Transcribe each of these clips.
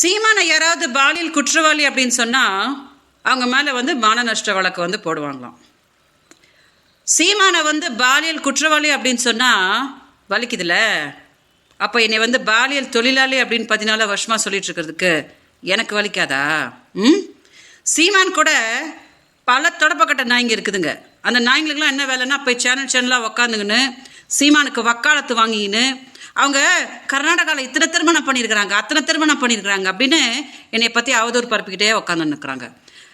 சீமானை யாராவது பாலியல் குற்றவாளி அப்படின்னு சொன்னால் அவங்க மேலே மான நஷ்ட வழக்கு போடுவாங்களாம். சீமானை பாலியல் குற்றவாளி அப்படின்னு சொன்னால் வலிக்குதுல, அப்போ என்னை பாலியல் தொழிலாளி அப்படின்னு 14 வருஷமாக சொல்லிட்டு இருக்கிறதுக்கு எனக்கு வலிக்காதா? சீமான் கூட பல தொடப்பக்கட்ட நாய்ங்க இருக்குதுங்க. அந்த நாய்ங்களுக்குலாம் என்ன வேலைன்னா போய் சேனலாக உக்காந்துங்கன்னு சீமானுக்கு வக்காலத்து வாங்கின்னு அவங்க கர்நாடகாவில் இத்தனை திருமணம் பண்ணியிருக்கிறாங்க, அத்தனை திருமணம் பண்ணியிருக்கிறாங்க அப்படின்னு என்னை பற்றி அவதூறு பரப்பிக்கிட்டே உட்காந்து நிற்கிறாங்க.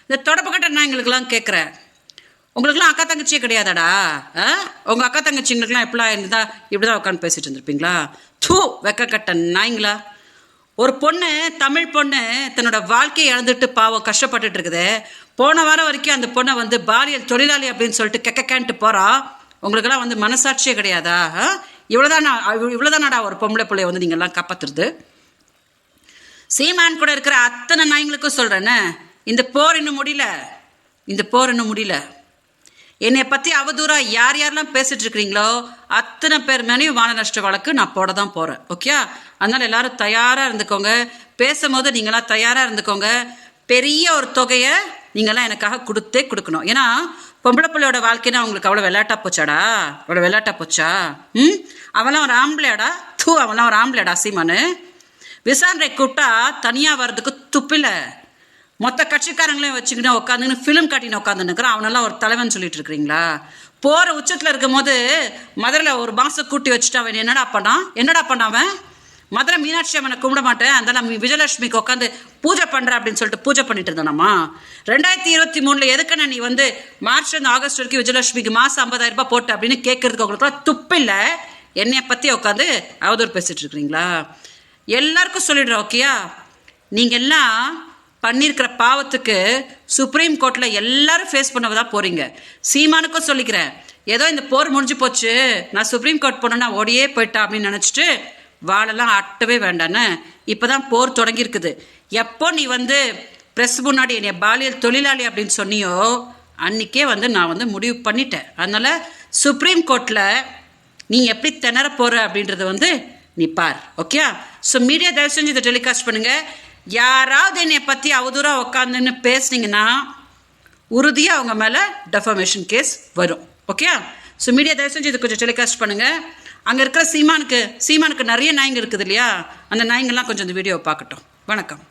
இந்த தொடப்பக்கட்ட நாய்ங்களுக்கெல்லாம் கேட்குறேன், உங்களுக்குலாம் அக்கா தங்கச்சியே கிடையாதாடா? உங்கள் அக்கா தங்கச்சிங்களுக்குலாம் எப்படிலாம் இருந்தால் இப்படி தான் உட்காந்து பேசிகிட்டு இருந்திருப்பீங்களா? வெக்கக்கட்ட நாய்ங்களா! ஒரு பொண்ணு, தமிழ் பொண்ணு தன்னோட வாழ்க்கையை இழந்துட்டு பாவம் கஷ்டப்பட்டுட்டு இருக்குது. போன வாரம் வரைக்கும் அந்த பொண்ணை பாலியல் தொழிலாளி அப்படின்னு சொல்லிட்டு கெக்கேன்ட்டு போகிறா. உங்களுக்கெல்லாம் மனசாட்சியே கிடையாதா? இவ்வளோதானாடா ஒரு பொம்பளை பிள்ளைய நீங்கள்லாம் காப்பாற்றுறது? சீமான் கூட இருக்கிற அத்தனை நாய்ங்களுக்கும் சொல்கிறேன்னு, இந்த போர் இன்னும் முடியல. என்னை பற்றி அவதூறாக யாரெல்லாம் பேசிட்டு இருக்கிறீங்களோ அத்தனை பேர் மேலேயும் மான நஷ்ட வழக்கு நான் போட தான் போகிறேன். ஓகே, அதனால் எல்லாரும் தயாராக இருந்துக்கோங்க. பேசும்போது நீங்களாம் தயாராக இருந்துக்கோங்க. பெரிய ஒரு தொகையை நீங்களாம் எனக்காக கொடுக்கணும். ஏன்னா பொம்பளை பிள்ளையோட வாழ்க்கைன்னா அவங்களுக்கு அவ்வளோ விளையாட்டா போச்சா? அவெல்லாம் ஒரு ஆம்பளையாடா? அவெல்லாம் ஒரு ஆம்பளையாடா? சீமானு விசாரணை கூப்பிட்டா தனியாக வர்றதுக்கு துப்பில்ல. மொத்த கட்சிக்காரங்களையும் வச்சுக்கிட்டு உட்காந்துன்னு ஃபிலிம் காட்டின்னு உட்காந்துன்னுக்குறான். அவனெல்லாம் ஒரு தலைவன் சொல்லிட்டு இருக்கிறீங்களா? போகிற உச்சத்தில் இருக்கும் போது மதுரையில் ஒரு மாதம் கூட்டி வச்சுட்டு அவன் என்னடா பண்ணான் அவன்? மதுரை மீனாட்சி அம்மனை கும்பிட மாட்டேன், அதெல்லாம் விஜயலட்சுமிக்கு உட்காந்து பூஜை பண்ணுற அப்படின்னு சொல்லிட்டு பூஜை பண்ணிட்டு இருந்தானாமா. 2023 எதுக்குன்னா நீ மார்ச் ஆகஸ்ட் வரைக்கும் விஜயலட்சுமிக்கு மாதம் 50,000 ரூபாய் போட்டு அப்படின்னு கேட்கறதுக்கு உங்களுக்குலாம் துப்பில்லை. என்னைய பற்றி உட்காந்து அவதூறு பேசிட்டு இருக்கிறீங்களா? எல்லாருக்கும் சொல்லிடுறேன். ஓகேயா, நீங்கள் எல்லாம் பண்ணியிருக்கிற பாவத்துக்கு சுப்ரீம் கோர்ட்டில் எல்லாரும் ஃபேஸ் பண்ணதான் போகிறீங்க. சீமானுக்கும் சொல்லிக்கிறேன், ஏதோ இந்த போர் முடிஞ்சு போச்சு, நான் சுப்ரீம் கோர்ட் போனேன்னா ஓடியே போயிட்டா அப்படின்னு நினச்சிட்டு வாழெல்லாம் ஆட்டவே வேண்டான்னு இப்போ தான் போர் தொடங்கியிருக்குது. எப்போ நீ ப்ரெஸ் முன்னாடி என்னை பாலியல் தொழிலாளி அப்படின்னு சொன்னியோ அன்றைக்கே நான் முடிவு பண்ணிட்டேன். அதனால் சுப்ரீம் கோர்ட்டில் நீ எப்படி திணற போகிற அப்படின்றது நீ பார். ஓகே, ஸோ மீடியா தயவு செஞ்சு இதை டெலிகாஸ்ட் பண்ணுங்கள். யாராவது என்னை பற்றி அவதூறாக உட்காந்துன்னு பேசுனீங்கன்னா உறுதியாக அவங்க மேலே டெஃபமேஷன் கேஸ் வரும். ஓகே, ஸோ மீடியா தயவு செஞ்சு இதை கொஞ்சம் டெலிகாஸ்ட் பண்ணுங்கள். அங்கே இருக்கிற சீமானுக்கு நிறைய நாய்ங்க இருக்குது இல்லையா? அந்த நாய்ங்கள்லாம் கொஞ்சம் இந்த வீடியோவை பார்க்கட்டும். வணக்கம்.